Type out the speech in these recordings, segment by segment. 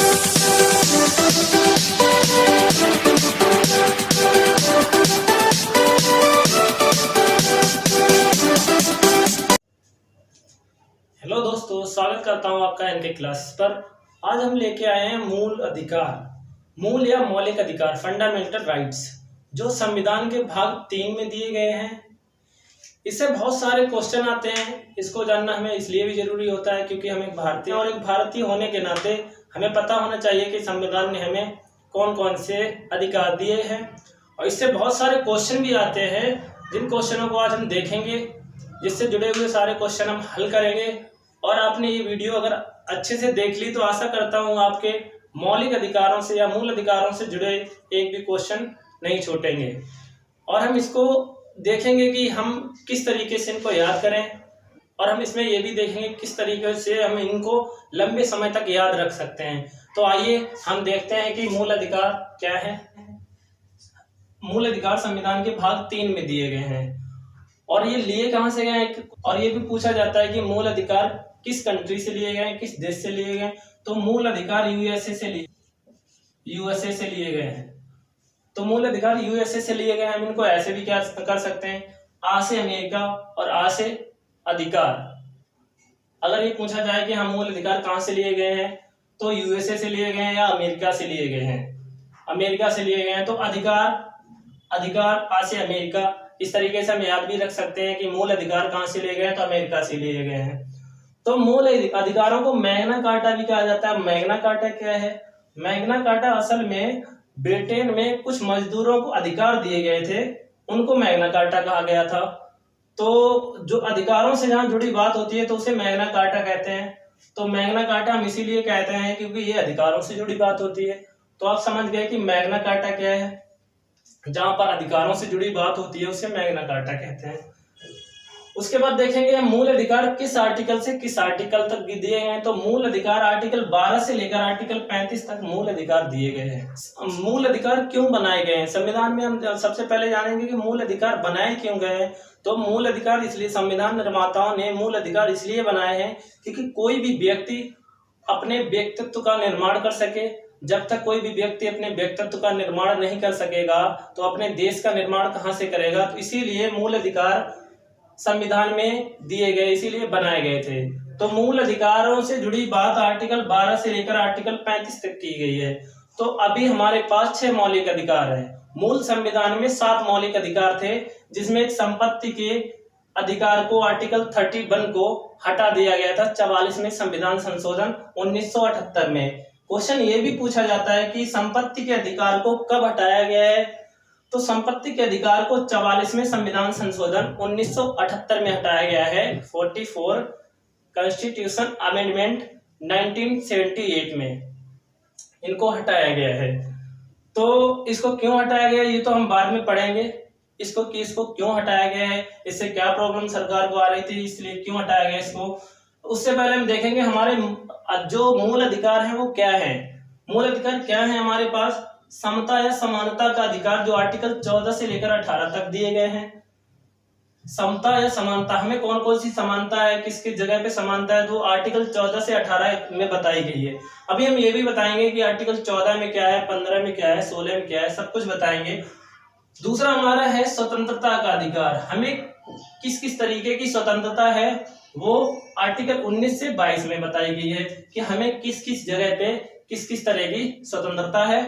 Hello दोस्तों, स्वागत करता हूं आपका इनके क्लास पर। आज हम लेके आए हैं मूल अधिकार, मूल या मौलिक अधिकार, फंडामेंटल राइट्स, जो संविधान के भाग 3 में दिए गए हैं। इससे बहुत सारे क्वेश्चन आते हैं। इसको जानना हमें इसलिए भी जरूरी होता है क्योंकि हम एक भारतीय और एक भारतीय होने के नाते हमें पता होना चाहिए कि संविधान ने हमें कौन कौन से अधिकार दिए हैं। और इससे बहुत सारे क्वेश्चन भी आते हैं, जिन क्वेश्चनों को आज हम देखेंगे, जिससे जुड़े हुए सारे क्वेश्चन हम हल करेंगे। और आपने ये वीडियो अगर अच्छे से देख ली तो आशा करता हूँ आपके मौलिक अधिकारों से या मूल अधिकारों से जुड़े एक भी क्वेश्चन नहीं छूटेंगे। और हम इसको देखेंगे कि हम किस तरीके से इनको याद करें, और हम इसमें ये भी देखेंगे किस तरीके से हम इनको लंबे समय तक याद रख सकते हैं। तो आइए हम देखते हैं कि मूल अधिकार क्या है। मूल अधिकार संविधान के भाग 3 में दिए गए हैं, और ये लिए कहाँ से गए हैं। और ये भी पूछा जाता है कि मूल अधिकार किस कंट्री से लिए गए हैं, किस देश से लिए गए। तो मूल अधिकार यूएसए से लिए गए हैं। तो मूल अधिकार यूएसए से लिए गए हैं। हम इनको ऐसे भी क्या कर सकते हैं, आ से अमेरिका और आ से अधिकार। अगर ये पूछा जाए कि हम मूल अधिकार कहाँ से लिए गए हैं, तो यूएसए से लिए गए हैं या अमेरिका से लिए गए हैं। अमेरिका से लिए गए हैं, तो अधिकार आ से अमेरिका। इस तरीके से हम याद भी रख सकते हैं कि मूल अधिकार कहाँ से लिए गए हैं, तो अमेरिका से लिए गए हैं। तो मूल अधिकारों को मैग्ना कार्टा भी कहा जाता है। मैग्ना कार्टा क्या है? मैग्ना कार्टा असल में ब्रिटेन में कुछ मजदूरों को अधिकार दिए गए थे, उनको मैग्ना कार्टा कहा गया था। तो जो अधिकारों से जहां जुड़ी बात होती है तो उसे मैग्ना कार्टा कहते हैं। तो मैग्ना कार्टा हम इसीलिए कहते हैं क्योंकि ये अधिकारों से जुड़ी बात होती है। तो आप समझ गए कि मैग्ना कार्टा क्या है। जहां पर अधिकारों से जुड़ी बात होती है उसे मैग्ना कार्टा कहते हैं। उसके बाद देखेंगे मूल अधिकार किस आर्टिकल से किस आर्टिकल तक दिए गए हैं। तो मूल अधिकार आर्टिकल 12 से लेकर आर्टिकल 35 तक मूल अधिकार दिए गए हैं। मूल अधिकार क्यों बनाए गए हैं संविधान में, हम सबसे पहले जानेंगे कि मूल अधिकार बनाए क्यों गए हैं। तो मूल अधिकार इसलिए संविधान निर्माताओं ने मूल अधिकार इसलिए बनाए हैं क्योंकि कोई भी व्यक्ति अपने व्यक्तित्व का निर्माण कर सके। जब तक कोई भी व्यक्ति अपने व्यक्तित्व का निर्माण नहीं कर सकेगा तो अपने देश का निर्माण कहां से करेगा। तो इसीलिए मूल अधिकार संविधान में दिए गए, इसीलिए बनाए गए थे। तो मूल अधिकारों से जुड़ी बात आर्टिकल 12 से लेकर आर्टिकल 35 तक की गई है। तो अभी हमारे पास 6 मौलिक अधिकार है। मूल संविधान में 7 मौलिक अधिकार थे, जिसमें एक संपत्ति के अधिकार को आर्टिकल 31 को हटा दिया गया था 44वें संविधान संशोधन 1978 में। क्वेश्चन ये भी पूछा जाता है कि संपत्ति के अधिकार को कब हटाया गया है। तो संपत्ति के अधिकार को 44वें संविधान संशोधन 1978 में हटाया गया है। 44 कॉन्स्टिट्यूशन अमेंडमेंट 1978 में इनको हटाया गया है। तो इसको क्यों हटाया गया ये तो हम बाद में पढ़ेंगे। इसको क्यों हटाया गया है, इससे क्या प्रॉब्लम सरकार को आ रही थी, इसलिए क्यों हटाया गया इसको। उससे पहले हम देखेंगे हमारे जो मूल अधिकार है वो क्या है। मूल अधिकार क्या है हमारे पास। समता या समानता का अधिकार, जो आर्टिकल 14 से लेकर 18 तक दिए गए हैं। समता या समानता, हमें कौन कौन सी समानता है, किसकी जगह पे समानता है, तो आर्टिकल 14 से 18 में बताई गई है। अभी हम ये भी बताएंगे कि आर्टिकल 14 में क्या है, 15 में क्या है, 16 में क्या है, सब कुछ बताएंगे। दूसरा हमारा है स्वतंत्रता का अधिकार। हमें किस किस तरीके की स्वतंत्रता है वो आर्टिकल 19 से 22 में बताई गई है कि हमें किस किस जगह पे किस किस तरह की स्वतंत्रता है।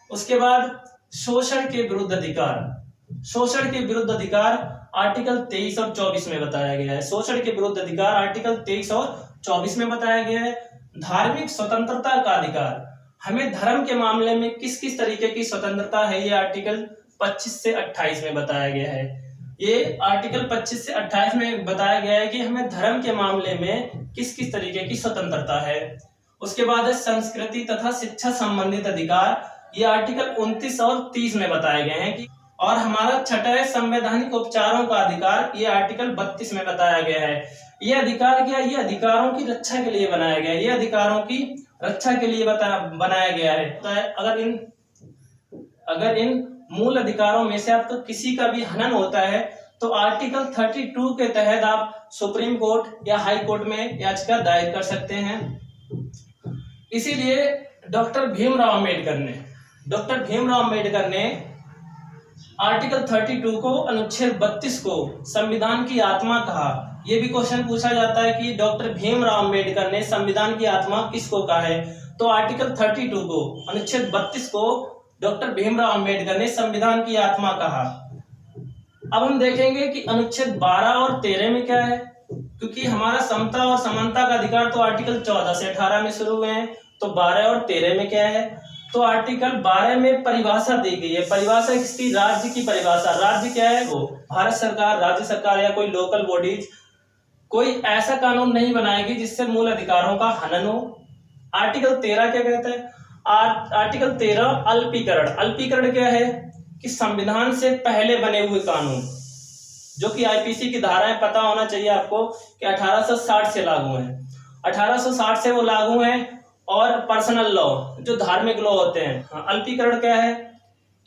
उसके बाद शोषण के विरुद्ध अधिकार। शोषण के विरुद्ध अधिकार आर्टिकल 23 और 24 में बताया गया है। शोषण के विरुद्ध अधिकार आर्टिकल 23 और 24 में बताया गया है। धार्मिक स्वतंत्रता का अधिकार, हमें धर्म के मामले में किस किस तरीके की स्वतंत्रता है, ये आर्टिकल 25 से 28 में बताया गया है। ये आर्टिकल 25 से 28 में बताया गया है कि हमें धर्म के मामले में किस किस तरीके की स्वतंत्रता है। उसके बाद है संस्कृति तथा शिक्षा संबंधित अधिकार, ये आर्टिकल 29 और 30 में बताए गए हैं कि। और हमारा छठा है संवैधानिक उपचारों का अधिकार, ये आर्टिकल 32 में बताया गया है। ये अधिकार क्या, ये अधिकारों की रक्षा के लिए बनाया गया है। ये अधिकारों की रक्षा के लिए बनाया गया है। अगर इन मूल अधिकारों में से आपका किसी का भी हनन होता है तो आर्टिकल 32 के तहत आप सुप्रीम कोर्ट या हाई कोर्ट में याचिका दायर कर सकते हैं। इसीलिए डॉक्टर भीमराव अम्बेडकर ने आर्टिकल 32 को, अनुच्छेद 32 को संविधान की आत्मा कहा। ये भी क्वेश्चन पूछा जाता है कि डॉक्टर भीमराव अम्बेडकर ने संविधान की आत्मा किसको कहा है, तो आर्टिकल 32 को, अनुच्छेद 32 को डॉक्टर भीमराव अम्बेडकर ने संविधान की आत्मा कहा। अब हम देखेंगे कि अनुच्छेद 12 और 13 में क्या है, क्योंकि हमारा समता और समानता का अधिकार तो आर्टिकल 14 से 18 में शुरू हुए हैं, तो 12 और 13 में क्या है, तो आर्टिकल 12 में परिभाषा दी गई है। परिभाषा किसकी, राज्य की परिभाषा। राज्य क्या है, वो भारत सरकार, राज्य सरकार या कोई लोकल बॉडीज कोई ऐसा कानून नहीं बनाएगी जिससे मूल अधिकारों का हनन हो। आर्टिकल 13 क्या कहता है, आर्टिकल 13 अल्पीकरण क्या है कि संविधान से पहले बने हुए कानून, जो कि आईपीसी की धाराएं पता होना चाहिए आपको कि 1860 से लागू हैं, 1860 से वो लागू हैं। और पर्सनल लॉ, जो धार्मिक लॉ होते हैं। अल्पीकरण क्या है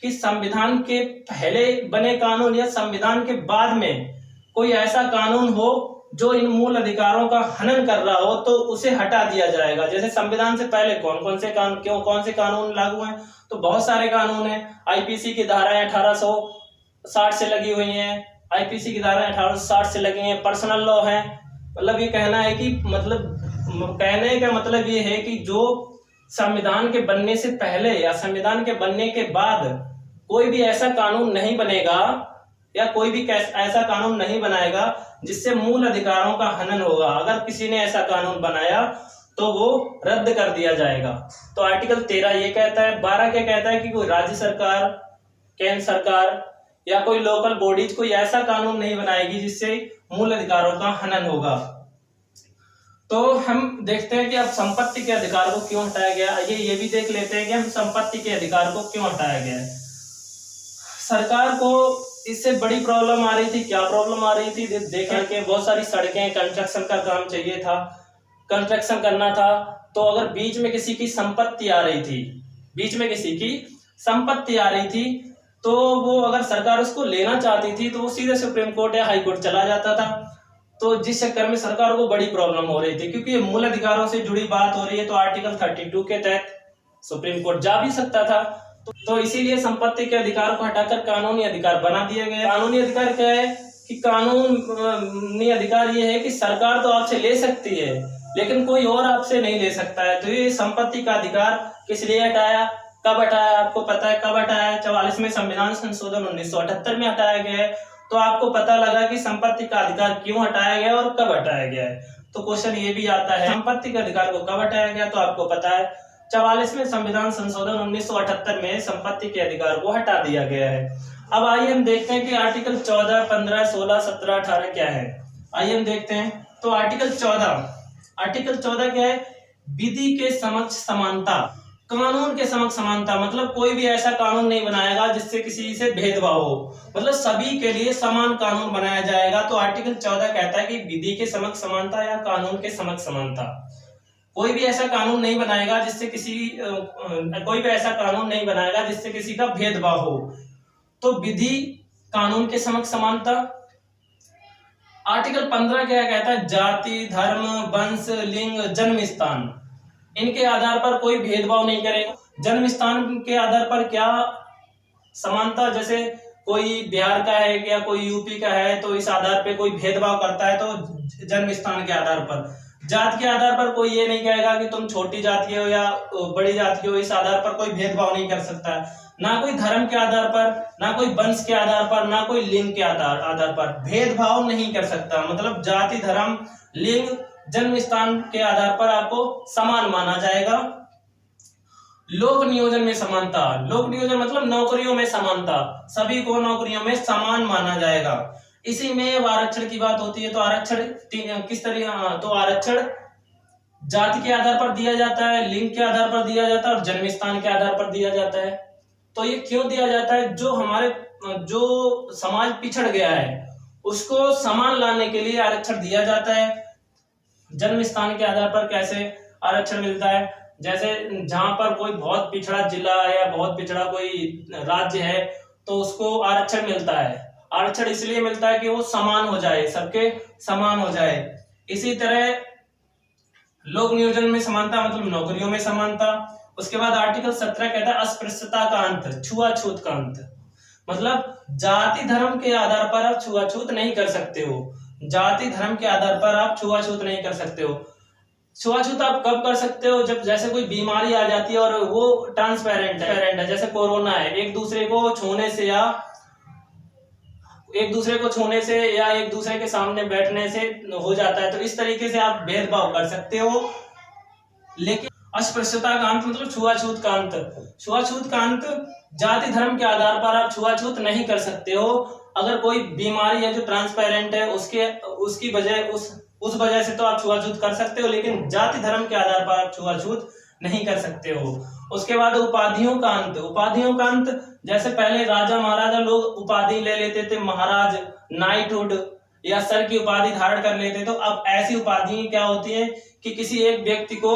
कि संविधान के पहले बने कानून या संविधान के बाद में कोई ऐसा कानून हो जो इन मूल अधिकारों का हनन कर रहा हो, तो उसे हटा दिया जाएगा। जैसे संविधान से पहले कौन से कानून लागू हैं, तो बहुत सारे कानून हैं। आईपीसी की धाराएं 1860 से लगी हुई हैं, आईपीसी की धाराएं 1860 से लगी हैं। पर्सनल लॉ है, मतलब ये कहना है कि कहने का मतलब ये है कि जो संविधान के बनने से पहले या संविधान के बनने के बाद कोई भी ऐसा कानून नहीं बनेगा या कोई भी ऐसा कानून नहीं बनाएगा जिससे मूल अधिकारों का हनन होगा। अगर किसी ने ऐसा कानून बनाया तो वो रद्द कर दिया जाएगा। तो आर्टिकल 13 ये कहता है। 12 क्या कहता है कि कोई राज्य सरकार, केंद्र सरकार या कोई लोकल बॉडीज कोई ऐसा कानून नहीं बनाएगी जिससे मूल अधिकारों का हनन होगा। तो हम देखते हैं कि अब संपत्ति के अधिकार को क्यों हटाया गया। ये भी देख लेते हैं कि हम संपत्ति के अधिकार को क्यों हटाया गया है। सरकार को इससे बड़ी प्रॉब्लम आ रही थी। क्या प्रॉब्लम आ रही थी, देखें कि बहुत सारी सड़कें, कंस्ट्रक्शन का काम चाहिए था, कंस्ट्रक्शन करना था। तो अगर बीच में किसी की संपत्ति आ रही थी, तो वो अगर सरकार उसको लेना चाहती थी तो वो सीधे सुप्रीम कोर्ट या हाई कोर्ट चला जाता था। तो जिस चक्कर में सरकार को बड़ी प्रॉब्लम हो रही थी, क्योंकि ये मूल अधिकारों से जुड़ी बात हो रही है, तो आर्टिकल 32 के तहत सुप्रीम कोर्ट जा भी सकता था। तो इसीलिए संपत्ति के अधिकार को हटाकर कानूनी अधिकार बना दिया गया। कानूनी अधिकार क्या है कि कानूनी अधिकार ये है कि सरकार तो आपसे ले सकती है लेकिन कोई और आपसे नहीं ले सकता है। तो ये संपत्ति का अधिकार किस लिए हटाया, कब हटाया, आपको पता है कब हटाया? 44वें संविधान संशोधन 1978 में हटाया गया है। तो आपको पता लगा कि संपत्ति का अधिकार क्यों हटाया गया और कब हटाया गया है। तो क्वेश्चन ये भी आता है, संपत्ति के अधिकार को कब हटाया गया, तो आपको पता है 44वें संविधान संशोधन 1978 में संपत्ति के अधिकार को हटा दिया गया है। अब आइए हम देखते हैं कि आर्टिकल 14, 15, 16, 17, 18 क्या है। आइए हम देखते हैं। तो आर्टिकल 14 क्या है? विधि के समक्ष समानता, कानून के समक्ष समानता, मतलब कोई भी ऐसा कानून नहीं बनाएगा जिससे किसी से भेदभाव हो, मतलब सभी के लिए समान कानून बनाया जाएगा। तो आर्टिकल 14 कहता है कि विधि के समक्ष समानता या कानून के समक्ष समानता। कोई भी ऐसा कानून नहीं बनाएगा जिससे किसी का भेदभाव हो। तो विधि, कानून के समक्ष समानता। आर्टिकल 15 क्या कहता है? जाति, धर्म, वंश, लिंग, जन्म स्थान, इनके आधार पर कोई भेदभाव नहीं करेगा। जन्म स्थान के आधार पर क्या समानता, जैसे कोई बिहार का है या कोई यूपी का है तो इस आधार पे कोई भेदभाव करता है तो जन्म स्थान के आधार पर। जात के आधार पर कोई ये नहीं कहेगा कि तुम छोटी जाति हो या बड़ी जाति हो, इस आधार पर कोई भेदभाव नहीं कर सकता है। ना कोई धर्म के आधार पर, ना कोई वंश के आधार पर, ना कोई लिंग के आधार पर भेदभाव नहीं कर सकता। मतलब जाति, धर्म, लिंग, जन्म स्थान के आधार पर आपको समान माना जाएगा। लोक नियोजन में समानता, लोक नियोजन मतलब नौकरियों में समानता, सभी को नौकरियों में समान माना जाएगा। इसी में अब आरक्षण की बात होती है। तो आरक्षण किस तरह, तो आरक्षण जाति के आधार पर दिया जाता है, लिंग के आधार पर दिया जाता है और जन्म स्थान के आधार पर दिया जाता है। तो ये क्यों दिया जाता है? जो समाज पिछड़ गया है उसको समान लाने के लिए आरक्षण दिया जाता है। जन्म स्थान के आधार पर कैसे आरक्षण मिलता है? जैसे जहां पर कोई बहुत पिछड़ा जिला या बहुत पिछड़ा कोई राज्य है तो उसको आरक्षण मिलता है। आरक्षण इसलिए मिलता है कि वो समान हो जाए, सबके समान हो जाए। इसी तरह लोक नियोजन में समानता मतलब नौकरियों में समानता। उसके बाद आर्टिकल 17 कहता है अस्पृश्यता का अंत, छुआछूत का अंत। मतलब जाति धर्म के आधार पर आप छुआछूत नहीं कर सकते हो। जाति धर्म के आधार पर आप छुआछूत नहीं कर सकते हो। छुआछूत आप कब कर सकते हो? जब जैसे कोई बीमारी आ जाती है और वो ट्रांसपेरेंट है, जैसे कोरोना है, एक दूसरे को छूने से या एक दूसरे के सामने बैठने से हो जाता है, तो इस तरीके से आप भेदभाव कर सकते हो। लेकिन अस्पृश्यता का अंत मतलब छुआछूत का अंत। छुआछूत का अंत, जाति धर्म के आधार पर आप छुआछूत नहीं कर सकते हो। अगर कोई बीमारी है जो ट्रांसपेरेंट है, उसकी वजह से तो आप छुआछूत कर सकते हो, लेकिन जाति धर्म के आधार पर आप छुआछूत नहीं कर सकते हो। उसके बाद उपाधियों का अंत। उपाधियों का अंत, जैसे पहले राजा महाराजा लोग उपाधि ले लेते थे, महाराज, नाइटहुड या सर की उपाधि धारण कर लेते, तो अब ऐसी उपाधि क्या होती है कि किसी एक व्यक्ति को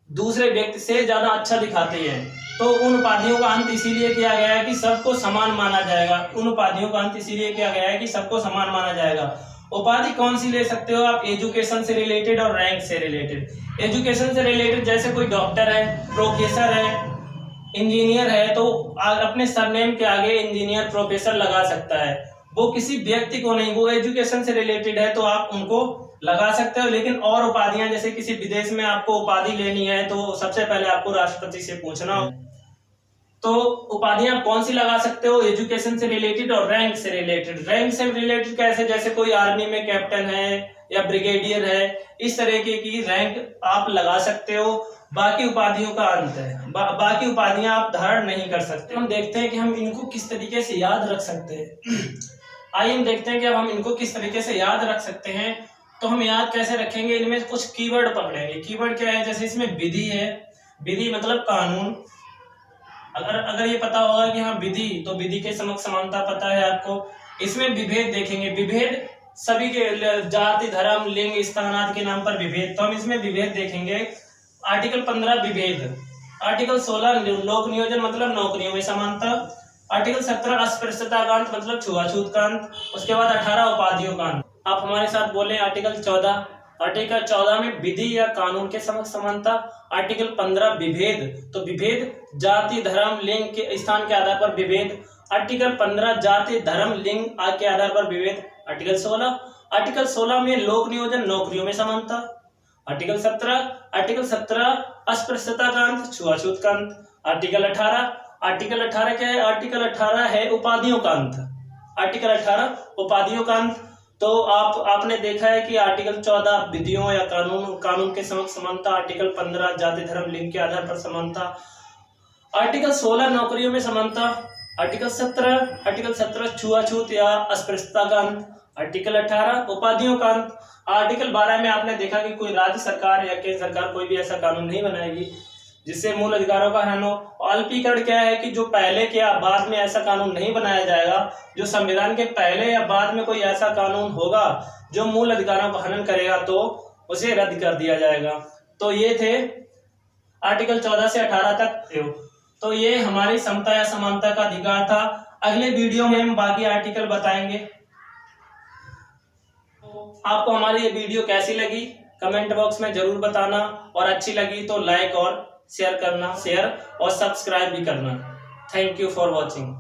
दूसरे व्यक्ति से ज्यादा अच्छा दिखाते हैं, तो उन उपाधियों का अंत इसीलिए किया गया है कि सबको समान माना जाएगा। उन उपाधियों का अंत इसीलिए किया गया है कि सबको समान माना जाएगा। उपाधि कौन सी ले सकते हो आप? एजुकेशन से रिलेटेड और रैंक से रिलेटेड। एजुकेशन से रिलेटेड जैसे कोई डॉक्टर है, प्रोफेसर है, इंजीनियर है, तो अपने सरनेम के आगे इंजीनियर, प्रोफेसर लगा सकता है। वो किसी व्यक्ति को नहीं, वो एजुकेशन से रिलेटेड है तो आप उनको लगा सकते हो। लेकिन और उपाधियां, जैसे किसी विदेश में आपको उपाधि लेनी है तो सबसे पहले आपको राष्ट्रपति से पूछना हो, तो उपाधियां कौन सी लगा सकते हो? एजुकेशन से रिलेटेड और रैंक से रिलेटेड। रैंक से रिलेटेड कैसे? जैसे कोई आर्मी में कैप्टन है या ब्रिगेडियर है, इस तरीके की रैंक आप लगा सकते हो। बाकी उपाधियों का अंत है, बाकी उपाधियां आप धारण नहीं कर सकते। हम देखते हैं कि हम इनको किस तरीके से याद रख सकते हैं। आइए हम देखते हैं कि अब हम इनको किस तरीके से याद रख सकते हैं। तो हम याद कैसे रखेंगे? इनमें कुछ कीवर्ड पकड़ेंगे। कीवर्ड क्या है? जैसे इसमें विधि है, विधि मतलब कानून। अगर ये पता होगा कि हाँ विधि, तो विधि के समक्ष समानता पता है आपको। इसमें विभेद देखेंगे, विभेद सभी के जाति, धर्म, लिंग, स्थान आदि के नाम पर विभेद, तो हम इसमें विभेद देखेंगे। आर्टिकल 15 विभेद। आर्टिकल 16 लोक नियोजन मतलब नौकरियों में समानता। आर्टिकल 17 अस्पृश्यता का अंत मतलब छुआछूत का अंत। उसके बाद 18 उपाधियों का अंत। आप हमारे साथ बोले आर्टिकल 14। आर्टिकल 14 में विधि या कानून के समक्ष समानता। आर्टिकल 15 विभेद, तो विभेद जाति, धर्म, लिंग के स्थान के आधार पर विभेद। आर्टिकल 15 जाति, धर्म, लिंग आदि के आधार पर विभेद। आर्टिकल 16 में लोक नियोजन, नौकरियों में समानता। आर्टिकल 17 अस्पृश्यता का अंत, छुआछूत का अंत। आर्टिकल 18 क्या है? आर्टिकल 18 है उपाधियों का अंत। आर्टिकल 18 उपाधियों का अंत। तो आपने देखा है कि आर्टिकल 14 विधियों या कानून के समक्ष समानता। आर्टिकल 15 जाति, धर्म, लिंग के आधार पर समानता। आर्टिकल 16 नौकरियों में समानता। आर्टिकल 17 छुआछूत या अस्पृश्यता का अंत। आर्टिकल 18 उपाधियों का अंत। आर्टिकल 12 में आपने देखा कि कोई राज्य सरकार या केंद्र सरकार कोई भी ऐसा कानून नहीं बनाएगी जिससे मूल अधिकारों का हनन हो। अल्पीकरण क्या है कि जो पहले के या बाद में ऐसा कानून नहीं बनाया जाएगा। जो संविधान के पहले या बाद में कोई ऐसा कानून होगा जो मूल अधिकारों का हनन करेगा तो उसे रद्द कर दिया जाएगा। तो ये थे आर्टिकल 14 से 18 तक। तो ये हमारी समता या समानता का अधिकार था। अगले वीडियो में हम बाकी आर्टिकल बताएंगे। आपको हमारी ये वीडियो कैसी लगी कमेंट बॉक्स में जरूर बताना, और अच्छी लगी तो लाइक और शेयर और सब्सक्राइब भी करना। Thank you for watching.